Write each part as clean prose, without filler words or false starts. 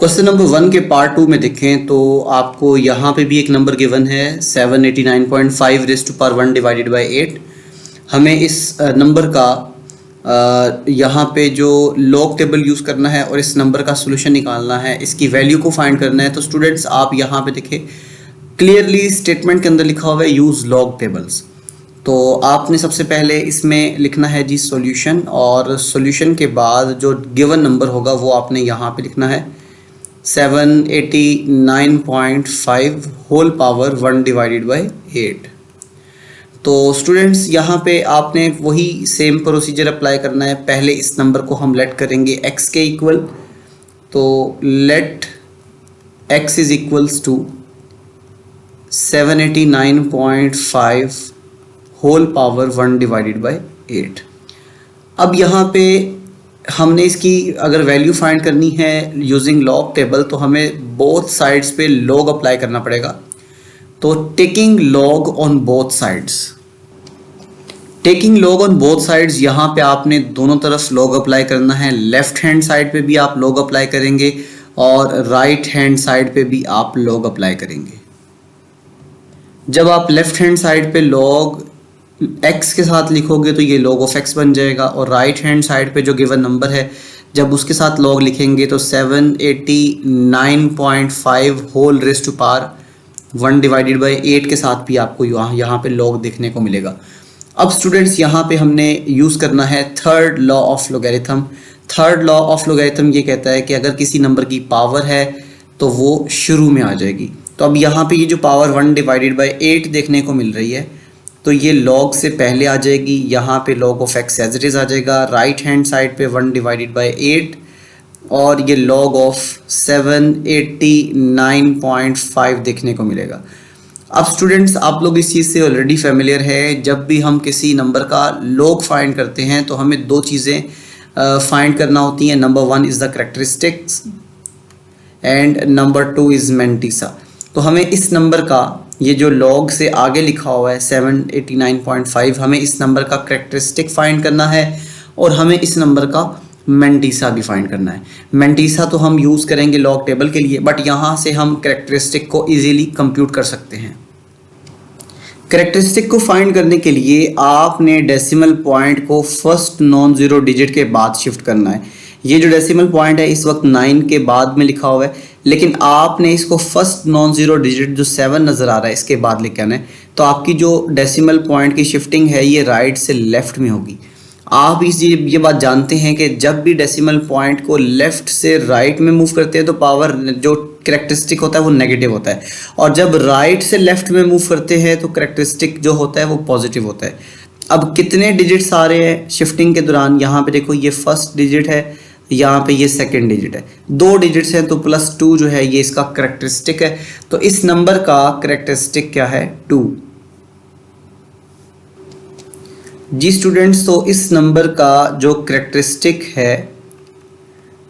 Question number 1 के part 2 में देखें तो आपको यहाँ पे भी एक नंबर गिवन है 789.5 raise to power 1 divided by 8। हमें इस नंबर का यहाँ पे जो लॉग टेबल यूज़ करना है और इस नंबर का सोल्यूशन निकालना है, इसकी वैल्यू को फाइंड करना है। तो स्टूडेंट्स आप यहाँ पे देखें क्लियरली स्टेटमेंट के अंदर लिखा हुआ है यूज़ लॉग टेबल्स। तो आपने सबसे पहले इसमें लिखना है जी सॉल्यूशन, और सॉल्यूशन के बाद जो गिवन नंबर होगा वो आपने यहाँ पे लिखना है 789.5 होल पावर 1 डिवाइडेड बाय 8। तो स्टूडेंट्स यहाँ पे आपने वही सेम प्रोसीजर अप्लाई करना है। पहले इस नंबर को हम लेट करेंगे x के इक्वल, तो let x is equals to 789.5 whole power 1 divided by 8। अब यहाँ पे हमने इसकी अगर वैल्यू फाइंड करनी है यूजिंग लॉग टेबल तो हमें बोथ साइड्स पे लॉग अप्लाई करना पड़ेगा। तो taking log on both sides, taking log on both sides, यहाँ पे आपने दोनों तरफ लॉग अप्लाई करना है। लेफ्ट हैंड साइड पे भी आप लॉग अप्लाई करेंगे और राइट हैंड साइड पे भी आप लॉग अप्लाई करेंगे। जब आप लेफ्ट हैंड साइड पे लॉग x के साथ लिखोगे तो ये log ऑफ x बन जाएगा, और राइट हैंड साइड पे जो गिवन नंबर है जब उसके साथ log लिखेंगे तो 789.5 whole raise to power 1 divided by 8 के साथ भी आपको यहाँ पे log देखने को मिलेगा। अब स्टूडेंट्स यहाँ पे हमने यूज़ करना है third law of logarithm. Third law of logarithm ये कहता है कि अगर किसी नंबर की पावर है तो वो शुरू में आ जाएगी। तो अब यहाँ पे ये जो पावर 1 डिवाइडेड बाय 8 देखने को मिल रही है तो ये log से पहले आ जाएगी, यहाँ पे log of x as it is आ जाएगा, राइट हैंड साइड पे 1 डिवाइडेड बाय 8 और ये log ऑफ 789.5 देखने को मिलेगा। अब स्टूडेंट्स आप लोग इस चीज़ से ऑलरेडी फेमिलियर है, जब भी हम किसी नंबर का log फाइंड करते हैं तो हमें दो चीज़ें फाइंड करना होती हैं। Number 1 is the characteristics and number 2 is mantissa. तो हमें इस नंबर का ये जो log से आगे लिखा हुआ है 789.5, हमें इस नंबर का करेक्टरिस्टिक फाइंड करना है और हमें इस नंबर का मेंटिसा भी फाइंड करना है। मेंटिसा तो हम यूज़ करेंगे लॉग टेबल के लिए, बट यहाँ से हम करेक्टरिस्टिक को इजीली कंप्यूट कर सकते हैं। करेक्टरिस्टिक को फाइंड करने के लिए आपने डेसिमल पॉइंट को फर्स्ट नॉन ज़ीरो डिजिट के बाद शिफ्ट करना है। ये जो डेसिमल पॉइंट है इस वक्त 9 के बाद में लिखा हुआ है, लेकिन आपने इसको फर्स्ट नॉन ज़ीरो डिजिट जो 7 नज़र आ रहा है इसके बाद लेके आना है। तो आपकी जो डेसिमल पॉइंट की शिफ्टिंग है ये राइट से लेफ़्ट में होगी। आप ये बात जानते हैं कि जब भी डेसिमल पॉइंट को लेफ़्ट से राइट में मूव करते हैं तो पावर जो करेक्टरिस्टिक होता है वो नेगेटिव होता है, और जब राइट से लेफ़्ट में मूव करते हैं तो करेक्टरिस्टिक जो होता है वो पॉजिटिव होता है। अब कितने डिजिट्स आ रहे हैं शिफ्टिंग के दौरान, यहाँ पे देखो ये फर्स्ट डिजिट है, यहाँ पे ये सेकंड डिजिट है, 2 डिजिट्स हैं तो +2 जो है ये इसका करेक्टरिस्टिक है। तो इस नंबर का करेक्टरिस्टिक क्या है 2 जी स्टूडेंट्स। तो इस नंबर का जो करेक्टरिस्टिक है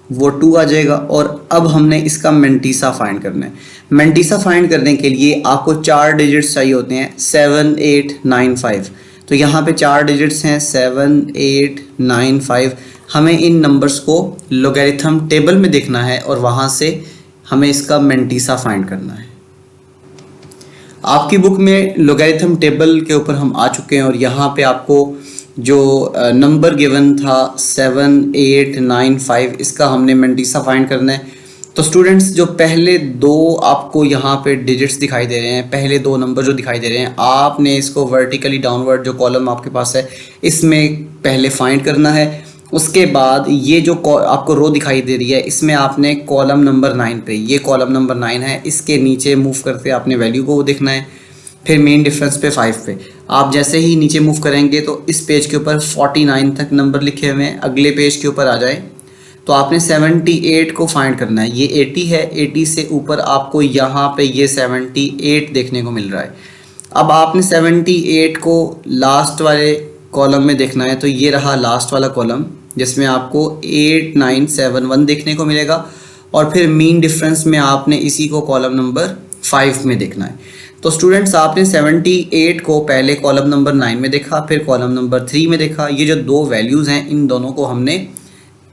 वो 2 आ जाएगा। और अब हमने इसका मेंटिसा फाइंड करना है। मेंटिसा फाइंड करने के लिए आपको 4 डिजिट्स चाहिए होते हैं 7 8 9 5। तो यहाँ पे 4 डिजिट्स हैं 7 8 9 5। हमें इन नंबर्स को लोगैरिथम टेबल में देखना है और वहाँ से हमें इसका मेंटिसा फाइंड करना है। आपकी बुक में लोगैरिथम टेबल के ऊपर हम आ चुके हैं और यहाँ पे आपको जो नंबर गिवन था 7 8 9 5 इसका हमने मेंटिसा फाइंड करना है। तो स्टूडेंट्स जो पहले 2 आपको यहाँ पे डिजिट्स दिखाई दे रहे हैं, पहले 2 नंबर जो दिखाई दे रहे हैं, आपने इसको वर्टिकली डाउनवर्ड जो कॉलम आपके पास है इसमें पहले फाइंड करना है। उसके बाद ये जो आपको रो दिखाई दे रही है इसमें आपने कॉलम नंबर 9 पे, ये कॉलम नंबर 9 है, इसके नीचे मूव करते आपने वैल्यू को देखना है। फिर मेन डिफरेंस पे 5 पे आप जैसे ही नीचे मूव करेंगे तो इस पेज के ऊपर 49 तक नंबर लिखे हुए हैं, अगले पेज के ऊपर आ जाए तो आपने 78 को फाइंड करना है। ये 80 है, 80 से ऊपर आपको यहाँ पे ये 78 देखने को मिल रहा है। अब आपने 78 को लास्ट वाले कॉलम में देखना है, तो ये रहा लास्ट वाला कॉलम जिसमें आपको 8971 देखने को मिलेगा, और फिर मीन डिफरेंस में आपने इसी को कॉलम नंबर 5 में देखना है। तो स्टूडेंट्स आपने 78 को पहले कॉलम नंबर 9 में देखा, फिर कॉलम नंबर 3 में देखा। ये जो 2 वैल्यूज़ हैं इन दोनों को हमने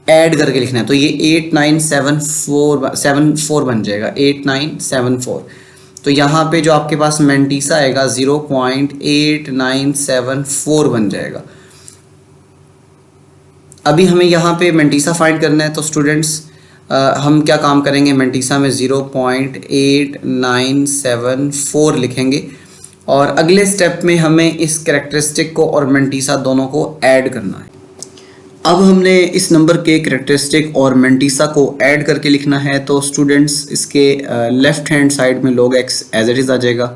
ऐड करके लिखना है, तो ये 8974 बन जाएगा, 8974। तो यहाँ पे जो आपके पास मेंटीसा आएगा 0.8974 बन जाएगा। अभी हमें यहाँ पे मेंटीसा फाइंड करना है, तो स्टूडेंट्स हम क्या काम करेंगे, मेंटीसा में 0.8974 लिखेंगे और अगले स्टेप में हमें इस कैरेक्टरिस्टिक को और मेंटीसा दोनों को ऐड करना है। अब हमने इस नंबर के कैरेक्टरिस्टिक और मेंटीसा को ऐड करके लिखना है, तो स्टूडेंट्स इसके लेफ्ट हैंड साइड में log x as it is आ जाएगा,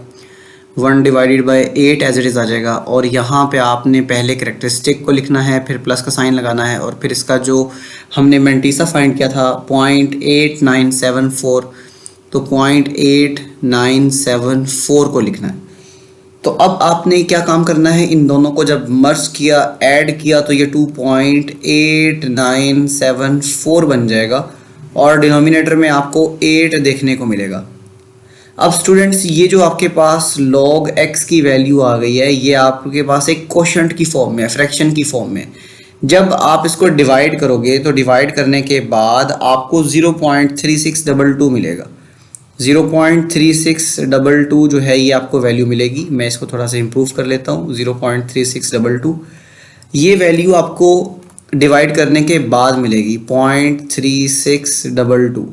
1/8 एज इट इज़ आ जाएगा, और यहाँ पे आपने पहले कैरेक्टरिस्टिक को लिखना है, फिर प्लस का साइन लगाना है, और फिर इसका जो हमने मेंटीसा फाइंड किया था 0.8974, तो 0.8974 को लिखना है। तो अब आपने क्या काम करना है, इन दोनों को जब मर्ज किया, ऐड किया, तो ये 2.8974 बन जाएगा और डिनोमिनेटर में आपको 8 देखने को मिलेगा। अब स्टूडेंट्स ये जो आपके पास log x की वैल्यू आ गई है, ये आपके पास एक कोशेंट की फॉर्म में, फ्रैक्शन की फॉर्म में। जब आप इसको डिवाइड करोगे तो डिवाइड करने के बाद आपको 0.3622 मिलेगा। 0.3622 जो है ये आपको वैल्यू मिलेगी। मैं इसको थोड़ा सा इम्प्रूव कर लेता हूँ, 0.3622 ये वैल्यू आपको डिवाइड करने के बाद मिलेगी 0.3622।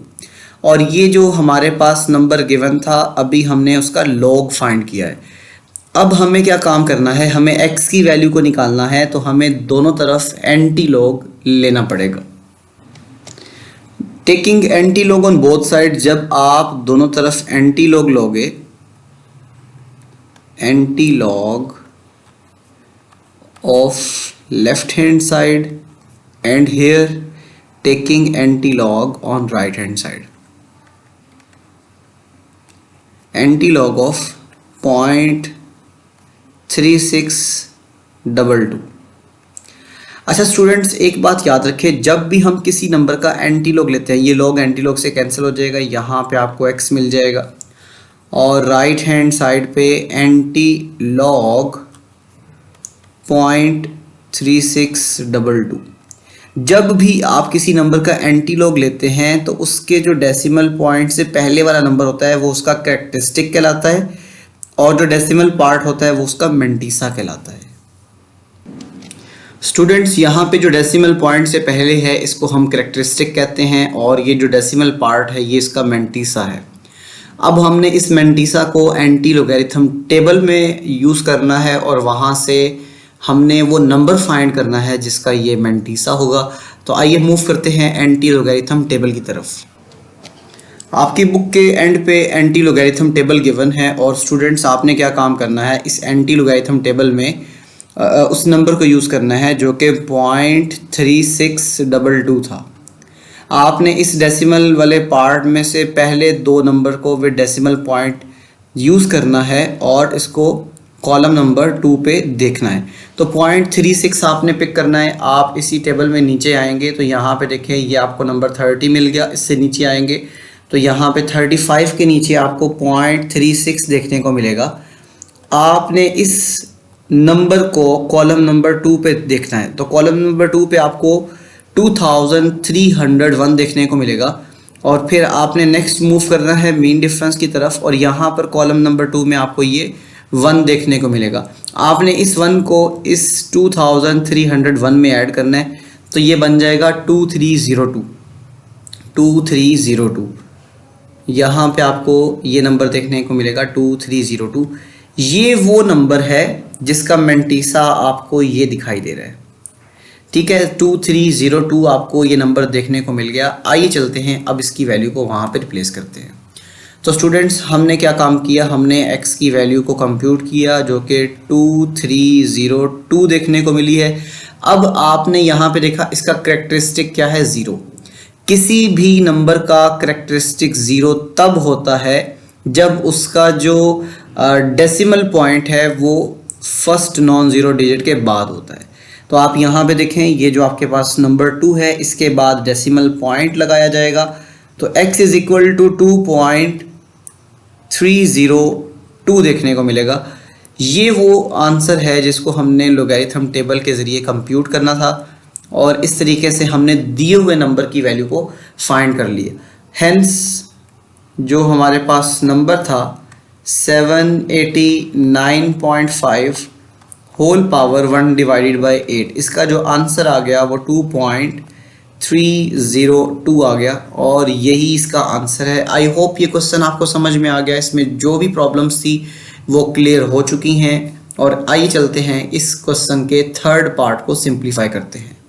और ये जो हमारे पास नंबर गिवन था, अभी हमने उसका log फाइंड किया है। अब हमें क्या काम करना है, हमें x की वैल्यू को निकालना है, तो हमें दोनों तरफ एंटी लॉग लेना पड़ेगा। Taking anti log on both side, जब आप दोनों तरफ एंटी लॉग लोगे, anti log of left hand side and here taking anti log on right hand side, anti log of 0.3622। अच्छा स्टूडेंट्स, एक बात याद रखें, जब भी हम किसी नंबर का एंटी लॉग लेते हैं, ये लॉग एंटी लॉग से कैंसिल हो जाएगा, यहाँ पे आपको x मिल जाएगा, और राइट हैंड साइड पे एंटी लॉग 0.3622। जब भी आप किसी नंबर का एंटी लॉग लेते हैं तो उसके जो डेसिमल पॉइंट से पहले वाला नंबर होता है वो उसका कैरेक्टरिस्टिक कहलाता है, और जो डेसिमल पार्ट होता है वो उसका मेंटीसा कहलाता है। स्टूडेंट्स, यहाँ पे जो डेसिमल पॉइंट से पहले है इसको हम कैरेक्टरिस्टिक कहते हैं, और ये जो डेसिमल पार्ट है ये इसका मेंटीसा है। अब हमने इस मेंटीसा को एंटी लॉगरिथम टेबल में यूज़ करना है, और वहाँ से हमने वो नंबर फाइंड करना है जिसका ये मेंटीसा होगा। तो आइए मूव करते हैं एंटी लॉगरिथम टेबल की तरफ। आपकी बुक के एंड पे एंटी लॉगरिथम टेबल गिवन है, और स्टूडेंट्स आपने क्या काम करना है, इस एंटी लॉगरिथम टेबल में उस नंबर को यूज़ करना है जो कि 0.3622 था। आपने इस डेसिमल वाले पार्ट में से पहले दो नंबर को विद डेसिमल पॉइंट यूज़ करना है और इसको कॉलम नंबर 2 पे देखना है। तो 0.36 आपने पिक करना है। आप इसी टेबल में नीचे आएंगे तो यहाँ पे देखें ये आपको नंबर 30 मिल गया। इससे नीचे आएंगे तो यहाँ पे 35 के नीचे आपको 0.36 देखने को मिलेगा। आपने इस नंबर को कॉलम नंबर 2 पे देखना है, तो कॉलम नंबर 2 पे आपको 2301 देखने को मिलेगा, और फिर आपने नेक्स्ट मूव करना है मीन डिफरेंस की तरफ, और यहाँ पर कॉलम नंबर 2 में आपको ये 1 देखने को मिलेगा। आपने इस 1 को इस 2301 में ऐड करना है, तो ये बन जाएगा 2302। यहाँ पे आपको ये नंबर देखने को मिलेगा 2302। ये वो नंबर है जिसका मेंटीसा आपको ये दिखाई दे रहा है। ठीक है, 2302 आपको ये नंबर देखने को मिल गया। आइए चलते हैं अब इसकी वैल्यू को वहाँ पे रिप्लेस करते हैं। तो स्टूडेंट्स हमने क्या काम किया, हमने x की वैल्यू को कंप्यूट किया जो कि 2302 देखने को मिली है। अब आपने यहाँ पे देखा इसका कैरेक्टरिस्टिक क्या है, 0। किसी भी नंबर का कैरेक्टरिस्टिक 0 तब होता है जब उसका जो डेसिमल पॉइंट है वो फर्स्ट नॉन ज़ीरो डिजिट के बाद होता है। तो आप यहाँ पे देखें ये जो आपके पास नंबर 2 है इसके बाद डेसिमल पॉइंट लगाया जाएगा, तो x इज़ इक्वल टू 2.302 देखने को मिलेगा। ये वो आंसर है जिसको हमने लॉगरिथम टेबल के ज़रिए कंप्यूट करना था, और इस तरीके से हमने दिए हुए नंबर की वैल्यू को फाइंड कर लिया। हेंस जो हमारे पास नंबर था 789.5 होल पावर 1 डिवाइडेड बाय 8, इसका जो आंसर आ गया वो 2.302 आ गया और यही इसका आंसर है। आई होप ये क्वेश्चन आपको समझ में आ गया, इसमें जो भी प्रॉब्लम्स थी वो क्लियर हो चुकी हैं। और आइए चलते हैं इस क्वेश्चन के थर्ड पार्ट को सिंप्लीफाई करते हैं।